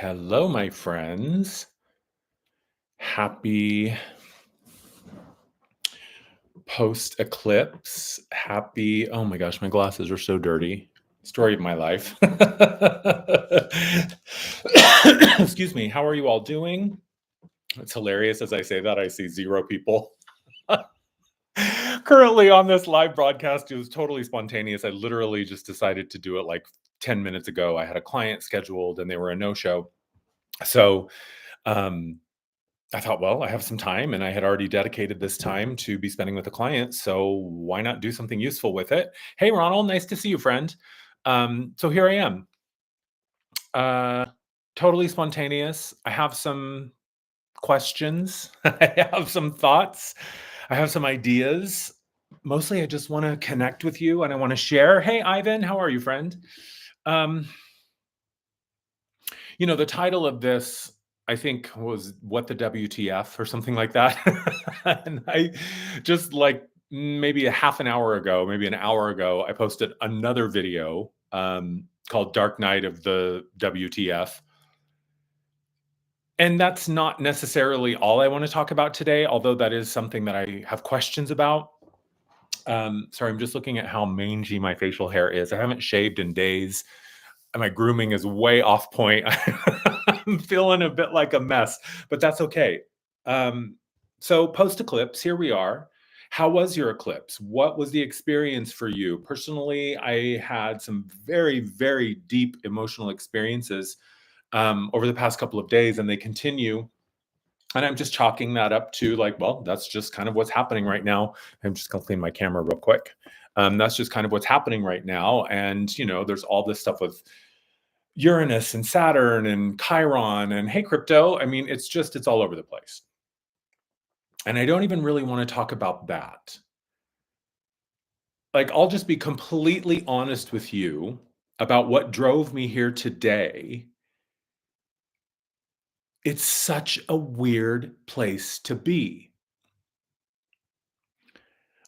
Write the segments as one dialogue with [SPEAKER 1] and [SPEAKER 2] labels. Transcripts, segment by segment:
[SPEAKER 1] Hello, my friends. Happy post-eclipse. Happy, oh my gosh, my glasses are so dirty. Story of my life. Excuse me. How are you all doing? It's hilarious as I say that. I see zero people currently on this live broadcast. It was totally spontaneous. I literally just decided to do it like 10 minutes ago. I had a client scheduled and they were a no-show. So, um, I thought, well, I have some time and I had already dedicated this time to be spending with a client. So why not do something useful with it? Hey, Ronald, nice to see you, friend. So here I am. Uh, totally spontaneous. I have some questions. I have some thoughts. I have some ideas. Mostly, I just want to connect with you and I want to share. Hey, Ivan, how are you, friend? Um, the title of this, I think, was What the WTF or something like that. And I just like maybe a half an hour ago, maybe an hour ago, I posted another video called Dark Night of the WTF. And that's not necessarily all I want to talk about today, although that is something that I have questions about. Sorry, I'm just looking at how mangy my facial hair is. I haven't shaved in days. And my grooming is way off point. I'm feeling a bit like a mess, but that's okay. So post-eclipse, here we are. How was your eclipse? What was the experience for you? Personally, I had some very, very deep emotional experiences over the past couple of days, and they continue. And I'm just chalking that up to like, well, that's just kind of what's happening right now. I'm just going to clean my camera real quick. That's just kind of what's happening right now. And, there's all this stuff with Uranus and Saturn and Chiron and hey, crypto. I mean, it's all over the place. And I don't even really want to talk about that. Like, I'll just be completely honest with you about what drove me here today. It's such a weird place to be.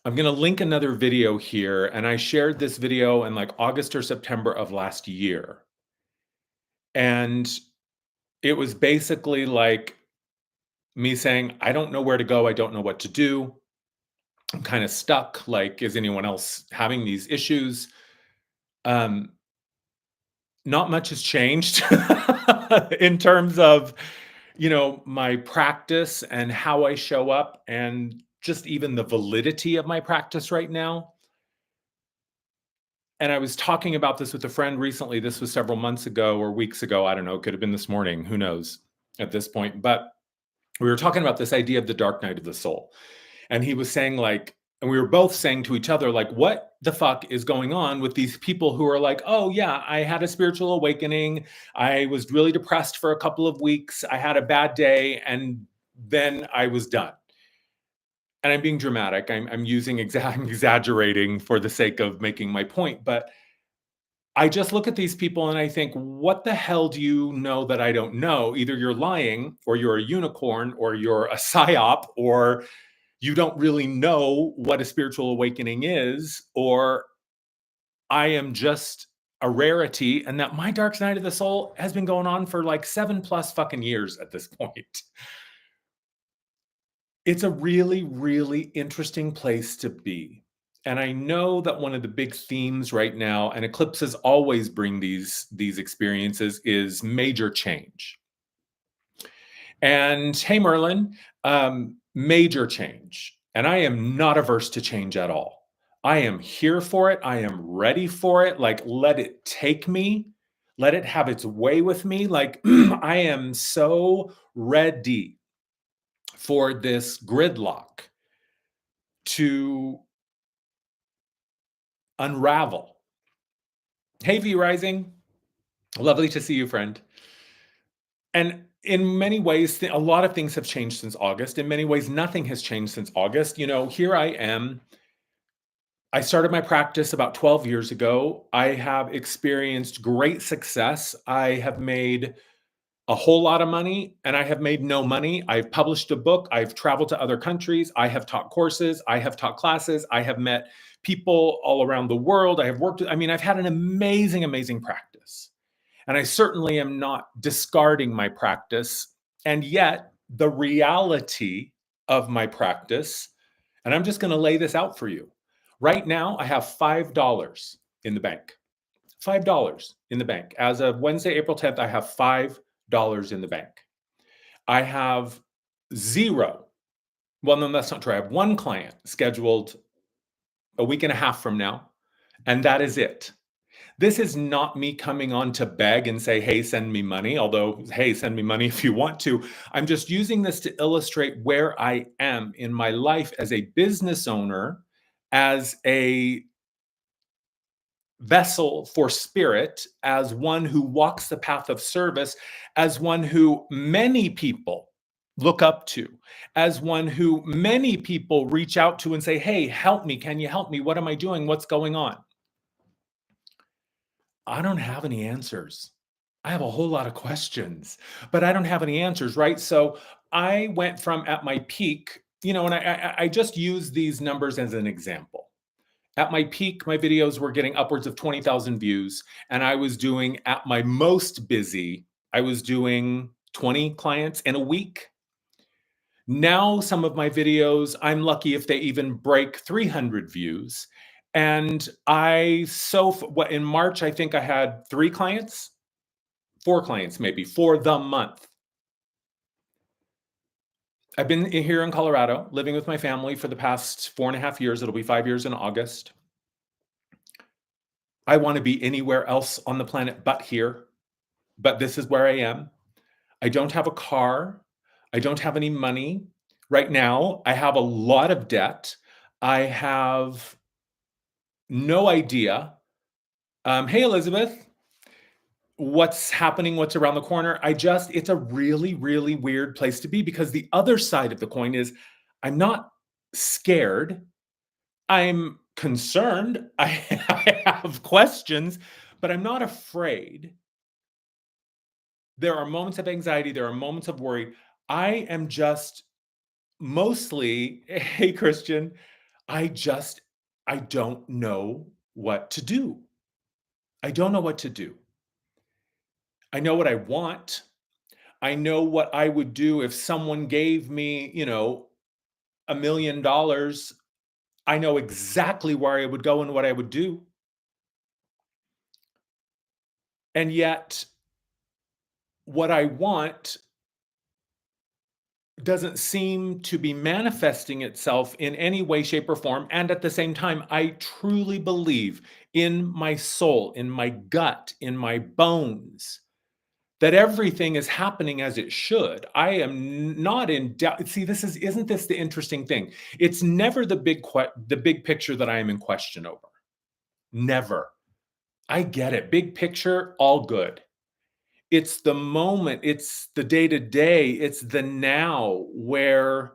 [SPEAKER 1] I'm going to link another video here, and I shared this video in like August or September of last year. And it was basically like me saying, I don't know where to go. I don't know what to do. I'm kind of stuck. Like, is anyone else having these issues? Not much has changed in terms of, my practice and how I show up and just even the validity of my practice right now. And I was talking about this with a friend recently. This was several months ago or weeks ago. I don't know. It could have been this morning. Who knows at this point? But we were talking about this idea of the dark night of the soul. And he was saying, like, and we were both saying to each other, like, what the fuck is going on with these people who are like, oh, yeah, I had a spiritual awakening. I was really depressed for a couple of weeks. I had a bad day. And then I was done. And I'm being dramatic. I'm using exaggerating for the sake of making my point. But I just look at these people and I think, what the hell do you know that I don't know? Either you're lying or you're a unicorn or you're a psyop or you don't really know what a spiritual awakening is, or I am just a rarity and that my dark night of the soul has been going on for like 7+ fucking years at this point. It's a really, really interesting place to be. And I know that one of the big themes right now, and eclipses always bring these experiences, is major change. And hey, Merlin, major change. And I am not averse to change at all. I am here for it. I am ready for it. Like, let it take me. Let it have its way with me. Like, I am so ready for this gridlock to unravel. Hey, V Rising. Lovely to see you, friend. And in many ways, a lot of things have changed since August. In many ways, nothing has changed since August. Here I am. I started my practice about 12 years ago. I have experienced great success. I have made a whole lot of money and I have made no money. I've published a book. I've traveled to other countries. I have taught courses. I have taught classes. I have met people all around the world. I have worked. I've had an amazing, amazing practice. And I certainly am not discarding my practice. And yet, the reality of my practice, and I'm just going to lay this out for you. Right now, I have $5 in the bank. $5 in the bank. As of Wednesday, April 10th, I have $5 in the bank. I have zero. Well, no, that's not true. I have one client scheduled a week and a half from now, and that is it. This is not me coming on to beg and say, hey, send me money, although, hey, send me money if you want to. I'm just using this to illustrate where I am in my life as a business owner, as a vessel for spirit, as one who walks the path of service, as one who many people look up to, as one who many people reach out to and say, hey, help me. Can you help me? What am I doing? What's going on? I don't have any answers. I have a whole lot of questions, but I don't have any answers, right? So I went from at my peak, and I just use these numbers as an example. At my peak, my videos were getting upwards of 20,000 views, and I was doing, at my most busy, I was doing 20 clients in a week. Now, some of my videos, I'm lucky if they even break 300 views. And in March, I think I had 3 clients, 4 clients maybe for the month. I've been here in Colorado, living with my family for the past 4.5 years. It'll be 5 years in August. I want to be anywhere else on the planet but here, but this is where I am. I don't have a car. I don't have any money. Right now, I have a lot of debt. I have no idea. Hey, Elizabeth, what's happening, what's around the corner. It's a really, really weird place to be, because the other side of the coin is I'm not scared. I'm concerned. I have questions, but I'm not afraid. There are moments of anxiety. There are moments of worry. I am just mostly, hey, Christian, I don't know what to do. I don't know what to do. I know what I want. I know what I would do if someone gave me, $1 million. I know exactly where I would go and what I would do. And yet, what I want doesn't seem to be manifesting itself in any way, shape, or form. And at the same time, I truly believe in my soul, in my gut, in my bones, that everything is happening as it should. I am not in doubt. See, isn't this the interesting thing? It's never the big picture that I am in question over. Never. I get it. Big picture, all good. It's the moment, it's the day to day, it's the now, where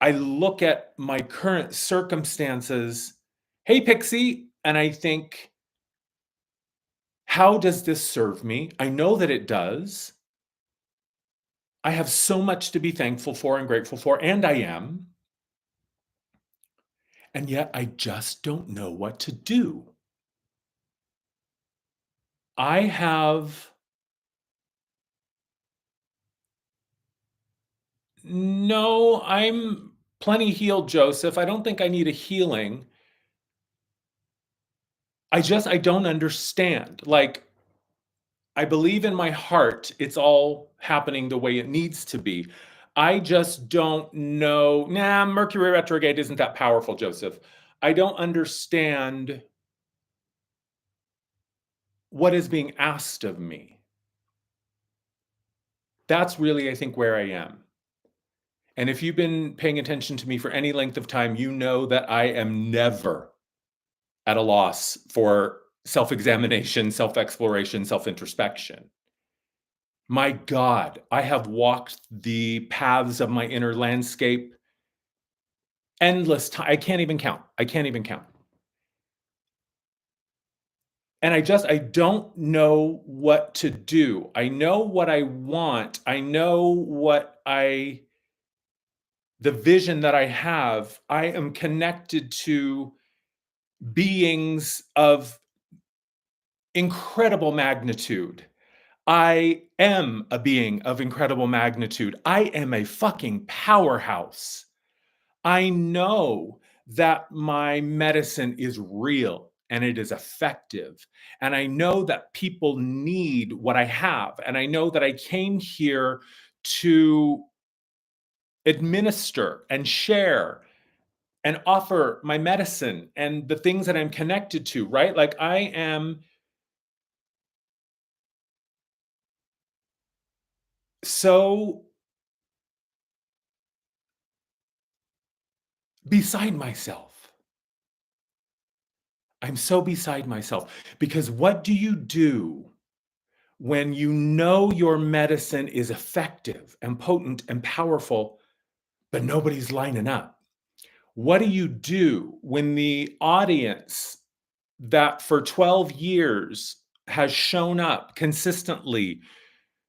[SPEAKER 1] I look at my current circumstances. Hey, Pixie, and I think, how does this serve me? I know that it does. I have so much to be thankful for and grateful for, and I am. And yet I just don't know what to do. I have No, I'm plenty healed, Joseph. I don't think I need a healing. I don't understand. Like, I believe in my heart it's all happening the way it needs to be. I just don't know. Nah, Mercury retrograde isn't that powerful, Joseph. I don't understand what is being asked of me. That's really, I think, where I am. And if you've been paying attention to me for any length of time, you know that I am never at a loss for self-examination, self-exploration, self-introspection. My God, I have walked the paths of my inner landscape endless time. I can't even count. I can't even count. And I don't know what to do. I know what I want. I know the vision that I have. I am connected to beings of incredible magnitude. I am a being of incredible magnitude. I am a fucking powerhouse. I know that my medicine is real and it is effective. And I know that people need what I have. And I know that I came here to administer and share and offer my medicine and the things that I'm connected to, right? Like I am so beside myself. I'm so beside myself because what do you do when you know your medicine is effective and potent and powerful, but nobody's lining up? What do you do when the audience that for 12 years has shown up consistently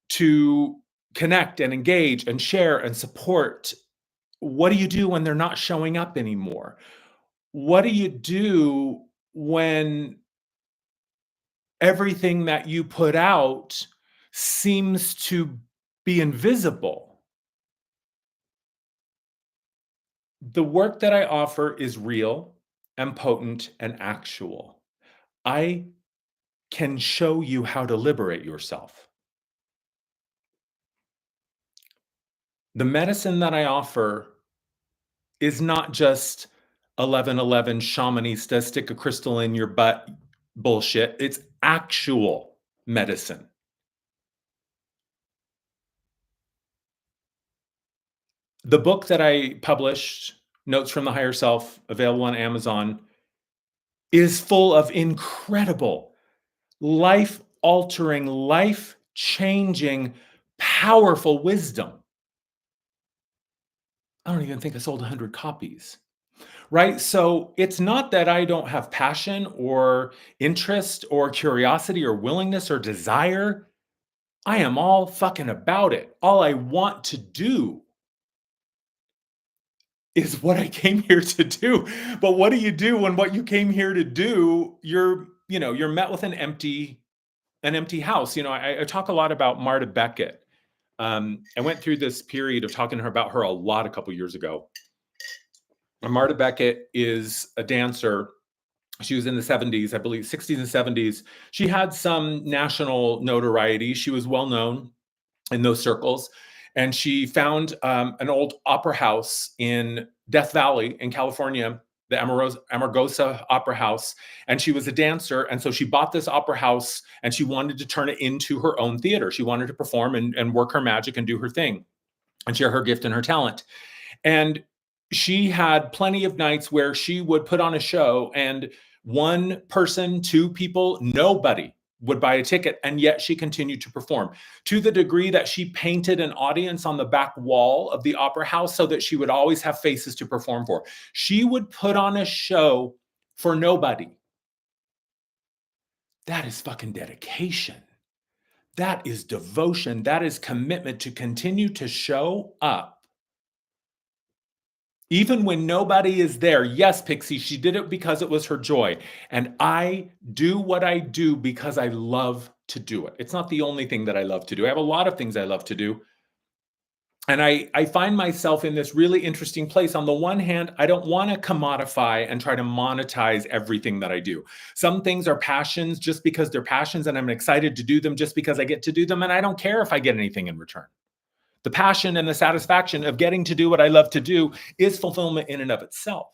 [SPEAKER 1] to connect and engage and share and support? What do you do when they're not showing up anymore? What do you do when everything that you put out seems to be invisible? The work that I offer is real and potent and actual. I can show you how to liberate yourself. The medicine that I offer is not just 1111 shamanista, stick a crystal in your butt bullshit. It's actual medicine. The book that I published, Notes from the Higher Self, available on Amazon, is full of incredible, life altering, life changing, powerful wisdom. I don't even think I sold 100 copies. Right? So it's not that I don't have passion or interest or curiosity or willingness or desire. I am all fucking about it. All I want to do is what I came here to do. But what do you do when what you came here to do, you're met with an empty house? I talk a lot about Marta Beckett. I went through this period of talking to her about her a lot a couple years ago. And Marta Beckett is a dancer. She was in the 70s, I believe, 60s and 70s. She had some national notoriety. She was well known in those circles. And she found an old opera house in Death Valley in California, the Amargosa Opera House. And she was a dancer. And so she bought this opera house and she wanted to turn it into her own theater. She wanted to perform and work her magic and do her thing and share her gift and her talent. And she had plenty of nights where she would put on a show and one person, two people, nobody would buy a ticket. And yet she continued to perform to the degree that she painted an audience on the back wall of the opera house so that she would always have faces to perform for. She would put on a show for nobody. That is fucking dedication. That is devotion. That is commitment to continue to show up even when nobody is there. Yes, Pixie, she did it because it was her joy. And I do what I do because I love to do it. It's not the only thing that I love to do. I have a lot of things I love to do. And I find myself in this really interesting place. On the one hand, I don't want to commodify and try to monetize everything that I do. Some things are passions just because they're passions, and I'm excited to do them just because I get to do them. And I don't care if I get anything in return. The passion and the satisfaction of getting to do what I love to do is fulfillment in and of itself.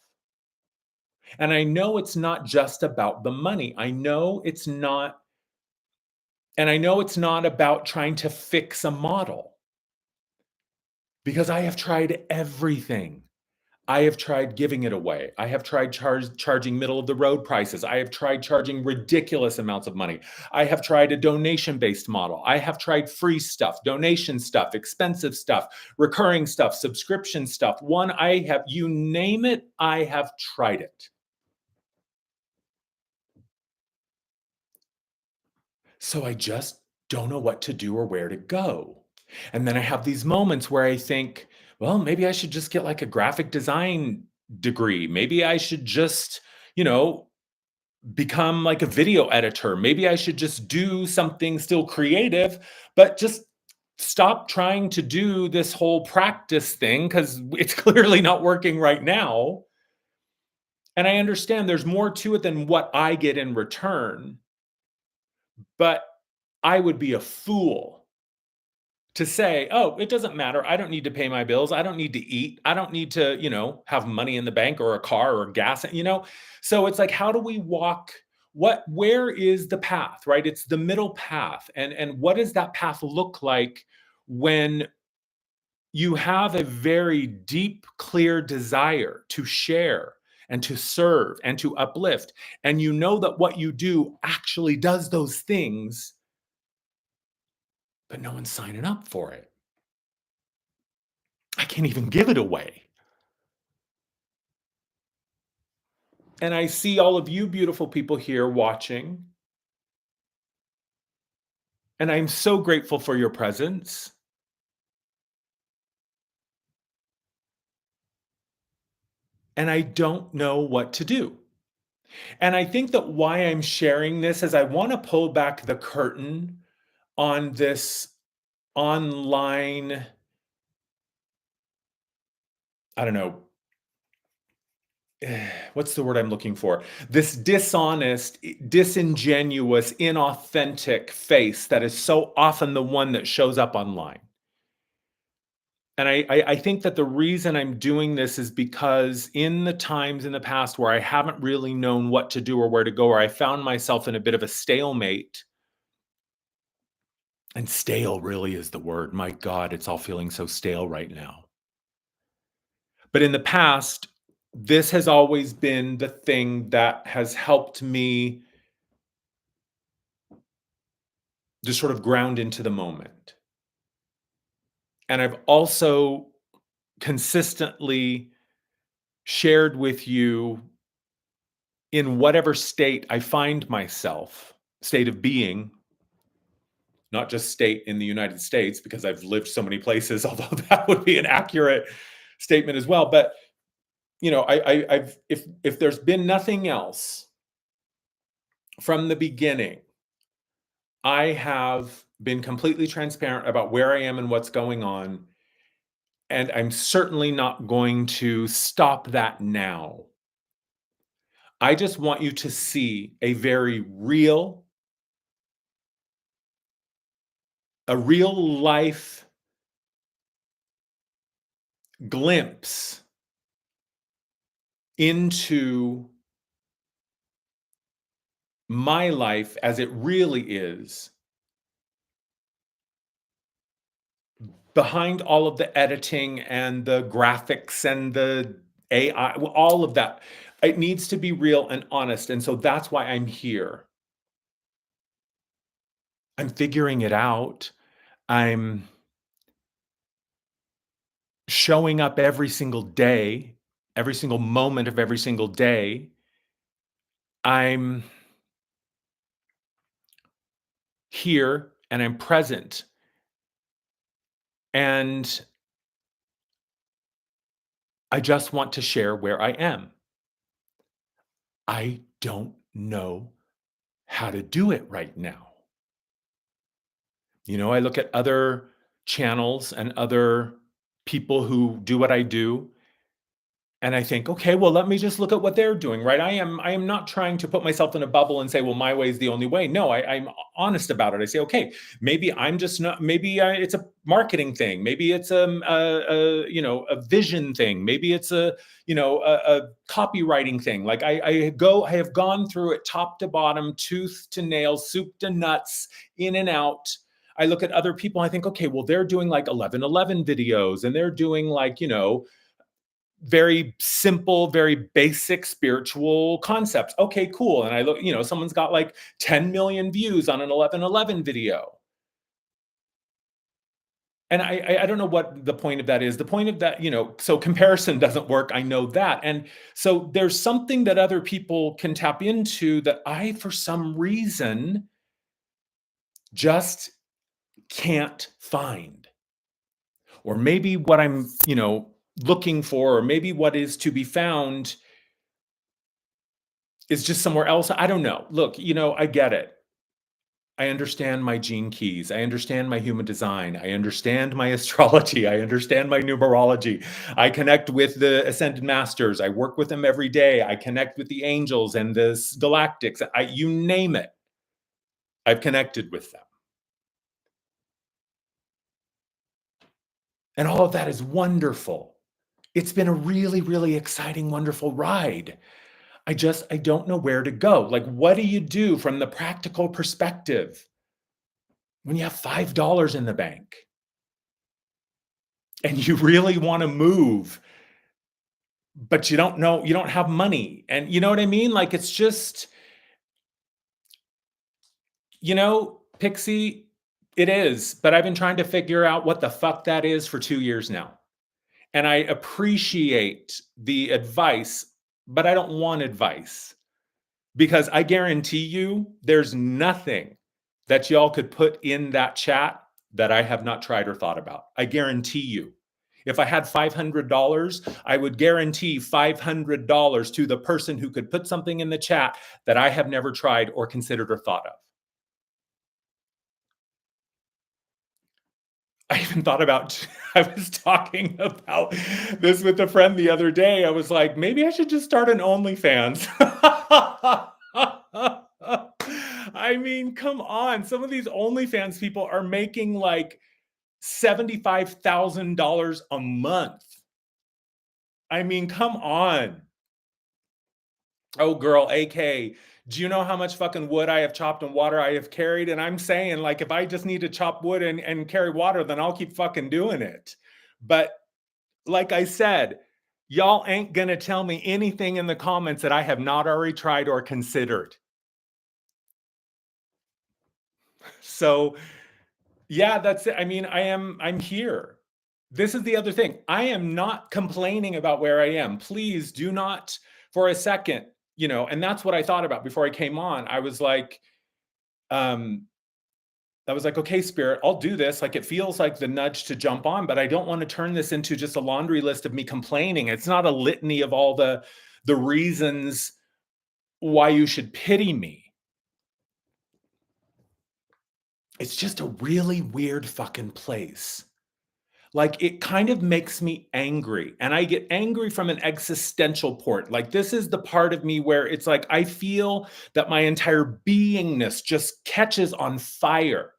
[SPEAKER 1] And I know it's not just about the money. I know it's not. And I know it's not about trying to fix a model because I have tried everything. I have tried giving it away. I have tried charging middle of the road prices. I have tried charging ridiculous amounts of money. I have tried a donation based model. I have tried free stuff, donation stuff, expensive stuff, recurring stuff, subscription stuff. You name it, I have tried it. So I just don't know what to do or where to go. And then I have these moments where I think, well, maybe I should just get like a graphic design degree. Maybe I should just, you know, become like a video editor. Maybe I should just do something still creative, but just stop trying to do this whole practice thing because it's clearly not working right now. And I understand there's more to it than what I get in return, but I would be a fool to say, "Oh, it doesn't matter. I don't need to pay my bills. I don't need to eat. I don't need to, have money in the bank or a car or gas." So it's like, how do we walk where is the path, right? It's the middle path. And what does that path look like when you have a very deep, clear desire to share and to serve and to uplift, and you know that what you do actually does those things, but no one's signing up for it. I can't even give it away. And I see all of you beautiful people here watching, and I'm so grateful for your presence. And I don't know what to do. And I think that why I'm sharing this is I want to pull back the curtain on this online, I don't know, what's the word I'm looking for? This dishonest, disingenuous, inauthentic face that is so often the one that shows up online. And I think that the reason I'm doing this is because in the times in the past where I haven't really known what to do or where to go, or I found myself in a bit of a stalemate, and stale really is the word. My God, it's all feeling so stale right now. But in the past, this has always been the thing that has helped me just sort of ground into the moment. And I've also consistently shared with you in whatever state I find myself, state of being, not just state in the United States, because I've lived so many places, although that would be an accurate statement as well. But I've if there's been nothing else from the beginning, I have been completely transparent about where I am and what's going on, and I'm certainly not going to stop that now. I just want you to see a real life glimpse into my life as it really is, behind all of the editing and the graphics and the AI, all of that. It needs to be real and honest. And so that's why I'm here. I'm figuring it out. I'm showing up every single day, every single moment of every single day. I'm here and I'm present. And I just want to share where I am. I don't know how to do it right now. I look at other channels and other people who do what I do, and I think, okay, well, let me just look at what they're doing, right? I am not trying to put myself in a bubble and say, well, my way is the only way. No, I'm honest about it. I say, okay, maybe I'm just not. Maybe it's a marketing thing. Maybe it's a vision thing. Maybe it's a copywriting thing. Like I have gone through it top to bottom, tooth to nail, soup to nuts, in and out. I look at other people. I think, okay, well, they're doing like 11:11 videos, and they're doing like very simple, very basic spiritual concepts. Okay, cool. And I look, someone's got like 10 million views on an 11:11 video. And I don't know what the point of that is. The point of that, so comparison doesn't work. I know that. And so there's something that other people can tap into that I, for some reason, just can't find. Or maybe what I'm, looking for, or maybe what is to be found is just somewhere else. I don't know. Look, I get it. I understand my gene keys. I understand my human design. I understand my astrology. I understand my numerology. I connect with the ascended masters. I work with them every day. I connect with the angels and the galactics. You name it. I've connected with them. And all of that is wonderful. It's been a really, really exciting, wonderful ride. I don't know where to go. Like, what do you do from the practical perspective when you have $5 in the bank and you really want to move, but you don't have money? And you know what I mean? Like, it's just, Pixie, it is. But I've been trying to figure out what the fuck that is for 2 years now. And I appreciate the advice, but I don't want advice. Because I guarantee you, there's nothing that y'all could put in that chat that I have not tried or thought about. I guarantee you. If I had $500, I would guarantee $500 to the person who could put something in the chat that I have never tried or considered or thought of. I even thought about, I was talking about this with a friend the other day. I was like, maybe I should just start an OnlyFans. I mean, come on. Some of these OnlyFans people are making like $75,000 a month. I mean, come on. Oh, girl, AK, do you know how much fucking wood I have chopped and water I have carried? And I'm saying, like, if I just need to chop wood and carry water, then I'll keep fucking doing it. But like I said, y'all ain't gonna tell me anything in the comments that I have not already tried or considered. So yeah, that's it. I mean, I'm here. This is the other thing. I am not complaining about where I am. Please do not for a second, and that's what I thought about before I came on. Um, I was like, okay, Spirit, I'll do this. Like, it feels like the nudge to jump on, but I don't want to turn this into just a laundry list of me complaining. It's not a litany of all the reasons why you should pity me. It's just a really weird fucking place. Like, it kind of makes me angry, and I get angry from an existential port. Like, this is the part of me where it's like I feel that my entire beingness just catches on fire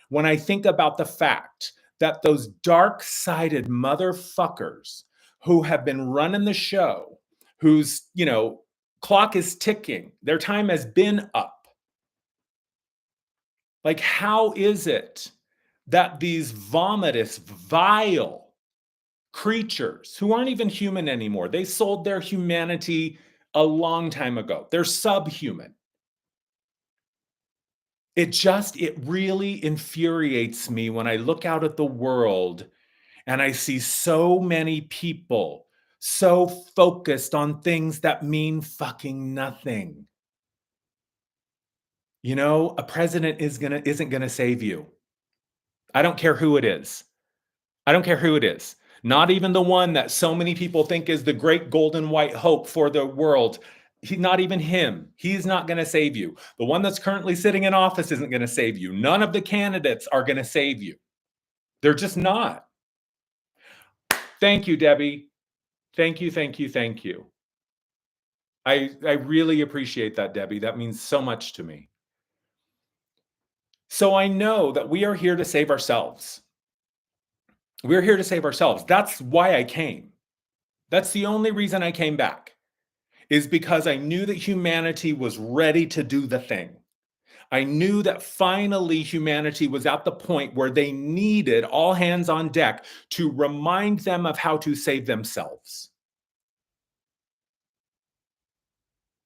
[SPEAKER 1] when I think about the fact that those dark-sided motherfuckers who have been running the show, whose, clock is ticking, their time has been up. Like, how is it that these vomitous, vile creatures who aren't even human anymore, they sold their humanity a long time ago, they're subhuman. It really infuriates me when I look out at the world and I see so many people so focused on things that mean fucking nothing. A president isn't gonna save you. I don't care who it is. I don't care who it is. Not even the one that so many people think is the great golden white hope for the world. Not even him. He's not going to save you. The one that's currently sitting in office isn't going to save you. None of the candidates are going to save you. They're just not. Thank you, Debbie. Thank you, thank you, thank you. I really appreciate that, Debbie. That means so much to me. So I know that we are here to save ourselves. We're here to save ourselves. That's why I came. That's the only reason I came back, is because I knew that humanity was ready to do the thing. I knew that finally humanity was at the point where they needed all hands on deck to remind them of how to save themselves.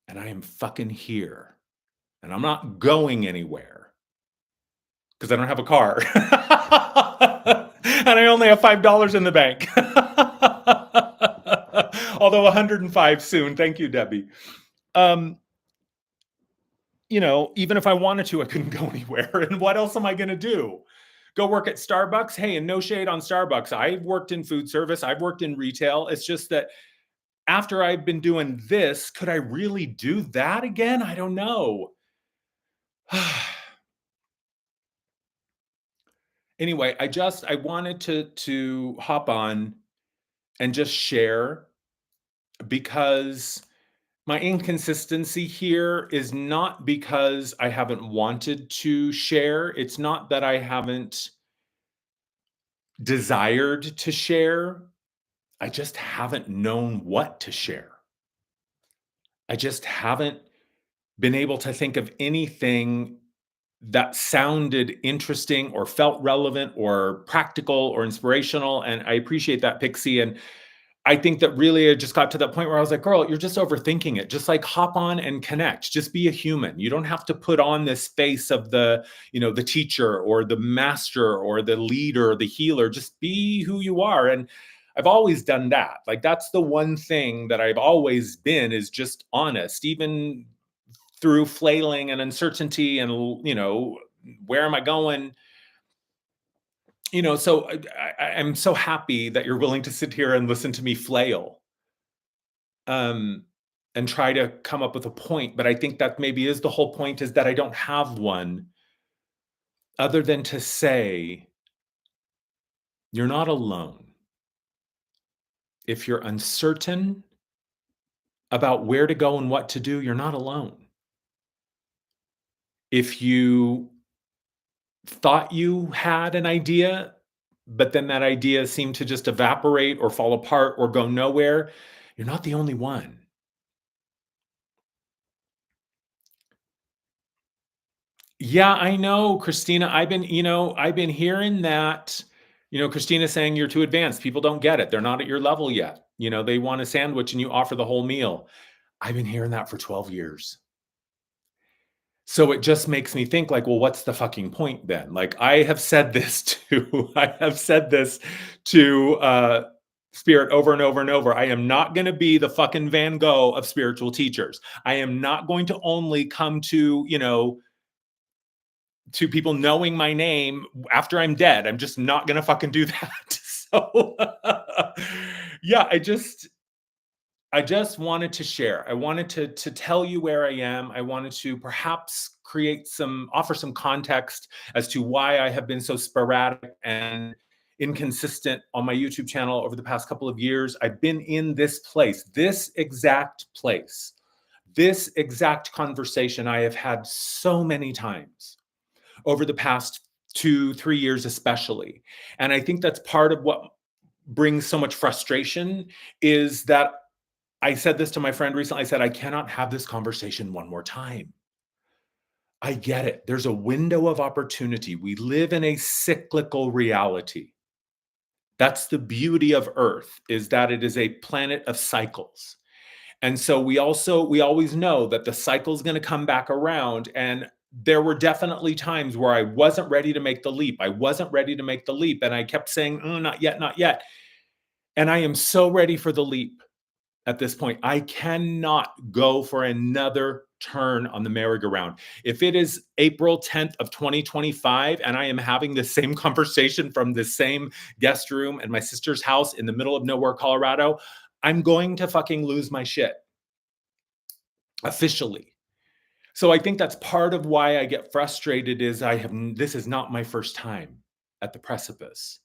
[SPEAKER 1] And I am fucking here. And I'm not going anywhere because I don't have a car. And I only have $5 in the bank. Although 105 soon. Thank you, Debbie. Even if I wanted to, I couldn't go anywhere. And what else am I going to do? Go work at Starbucks? Hey, and no shade on Starbucks. I've worked in food service. I've worked in retail. It's just that after I've been doing this, could I really do that again? I don't know. Anyway, I wanted to hop on and just share because my inconsistency here is not because I haven't wanted to share. It's not that I haven't desired to share. I just haven't known what to share. I just haven't been able to think of anything that sounded interesting or felt relevant or practical or inspirational. And I appreciate that, Pixie. And I think that really I just got to that point where I was like, girl, you're just overthinking it. Just like hop on and connect. Just be a human. You don't have to put on this face of the teacher or the master or the leader or the healer. Just be who you are. And I've always done that. Like that's the one thing that I've always been is just honest, even through flailing and uncertainty and where am I going? So I'm so happy that you're willing to sit here and listen to me flail, um, and try to come up with a point. But I think that maybe is the whole point is that I don't have one other than to say, you're not alone. If you're uncertain about where to go and what to do, you're not alone. If you thought you had an idea, but then that idea seemed to just evaporate or fall apart or go nowhere, you're not the only one. Yeah, I know, Christina. I've been hearing that, Christina saying you're too advanced. People don't get it. They're not at your level yet. They want a sandwich and you offer the whole meal. I've been hearing that for 12 years. So it just makes me think like, well, what's the fucking point then? Like I have said this to I have said this to Spirit over and over and over. I am not going to be the fucking Van Gogh of spiritual teachers. I am not going to only come to people knowing my name after I'm dead. I'm just not going to fucking do that. So yeah, I just wanted to share. I wanted to tell you where I am. I wanted to perhaps offer some context as to why I have been so sporadic and inconsistent on my YouTube channel over the past couple of years. I've been in this exact place, this exact conversation I have had so many times over the past 2, 3 years, especially. And I think that's part of what brings so much frustration is that I said this to my friend recently. I said, I cannot have this conversation one more time. I get it. There's a window of opportunity. We live in a cyclical reality. That's the beauty of Earth, is that it is a planet of cycles. And so we always know that the cycle is going to come back around. And there were definitely times where I wasn't ready to make the leap. I wasn't ready to make the leap. And I kept saying, oh, not yet, not yet. And I am so ready for the leap. At this point, I cannot go for another turn on the merry-go-round. If it is April 10th of 2025 and I am having the same conversation from the same guest room in my sister's house in the middle of nowhere, Colorado, I'm going to fucking lose my shit officially. So I think that's part of why I get frustrated is this is not my first time at the precipice,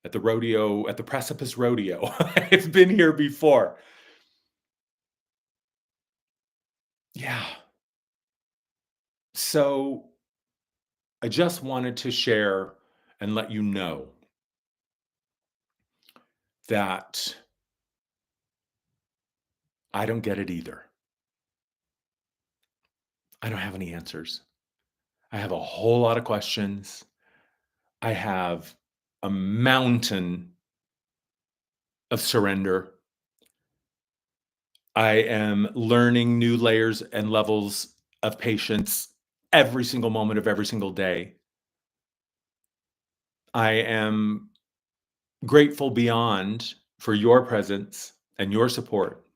[SPEAKER 1] at the rodeo, at the precipice rodeo. I've been here before. Yeah. So I just wanted to share and let you know that I don't get it either. I don't have any answers. I have a whole lot of questions. I have a mountain of surrender. I am learning new layers and levels of patience every single moment of every single day. I am grateful beyond for your presence and your support.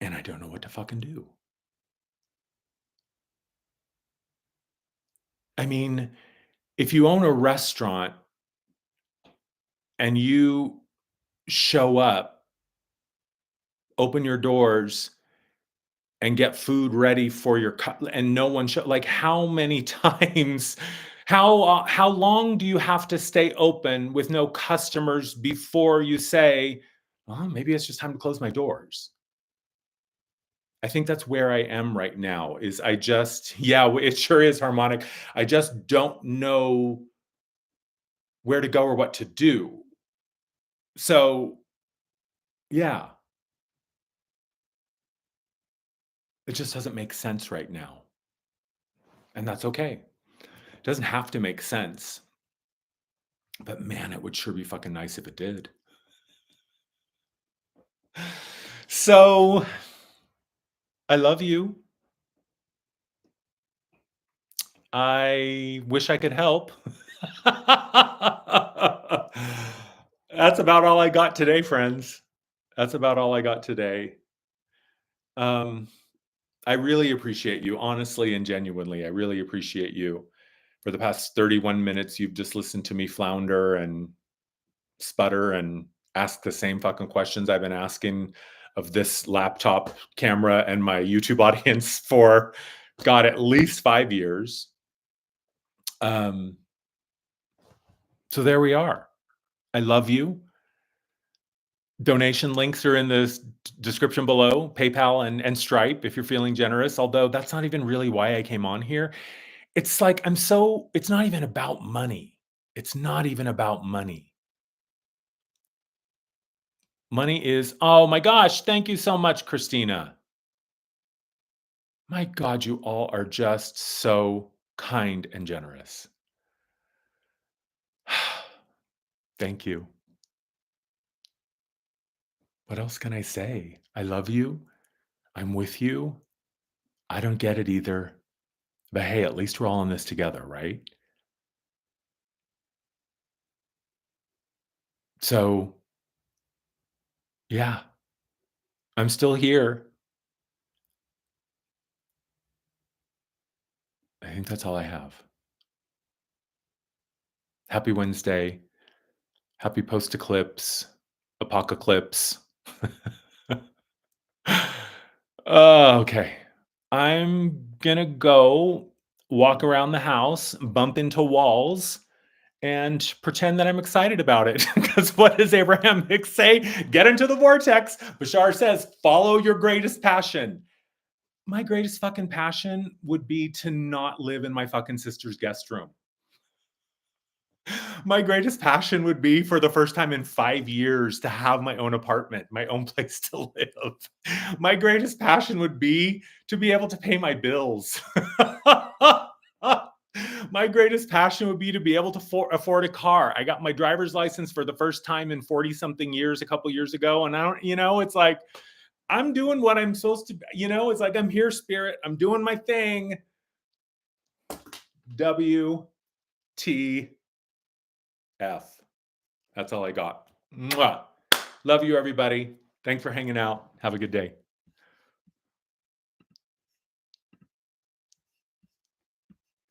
[SPEAKER 1] And I don't know what to fucking do. I mean, if you own a restaurant and you show up, open your doors, and get food ready for your and no one show like how many times how long do you have to stay open with no customers before you say, well, maybe it's just time to close my doors. I think that's where I am right now is I just yeah, it sure is harmonic. I just don't know where to go or what to do. So, yeah, it just doesn't make sense right now. And that's okay. It doesn't have to make sense. But man, it would sure be fucking nice if it did. So, I love you. I wish I could help. That's about all I got today, friends. That's about all I got today. Um, I really appreciate you, honestly and genuinely. I really appreciate you. For the past 31 minutes, you've just listened to me flounder and sputter and ask the same fucking questions I've been asking of this laptop camera and my YouTube audience for, God, at least 5 years. Um, so there we are. I love you. Donation links are in the description below, PayPal and Stripe if you're feeling generous. Although that's not even really why I came on here. It's like it's not even about money. It's not even about money. Money is, oh my gosh, thank you so much, Christina. My God, you all are just so kind and generous. Thank you. What else can I say? I love you. I'm with you. I don't get it either. But hey, at least we're all in this together, right? So, yeah, I'm still here. I think that's all I have. Happy Wednesday. Happy post-eclipse, apocalypse. Okay. I'm gonna go walk around the house, bump into walls, and pretend that I'm excited about it. Because what does Abraham Hicks say? Get into the vortex. Bashar says, follow your greatest passion. My greatest fucking passion would be to not live in my fucking sister's guest room. My greatest passion would be for the first time in 5 years to have my own apartment, my own place to live. My greatest passion would be to be able to pay my bills. My greatest passion would be to be able to afford a car. I got my driver's license for the first time in 40 something years a couple years ago. And I don't, it's like, I'm doing what I'm supposed to, it's like, I'm here, spirit. I'm doing my thing. WTF. That's all I got. Mwah. Love you, everybody. Thanks for hanging out. Have a good day.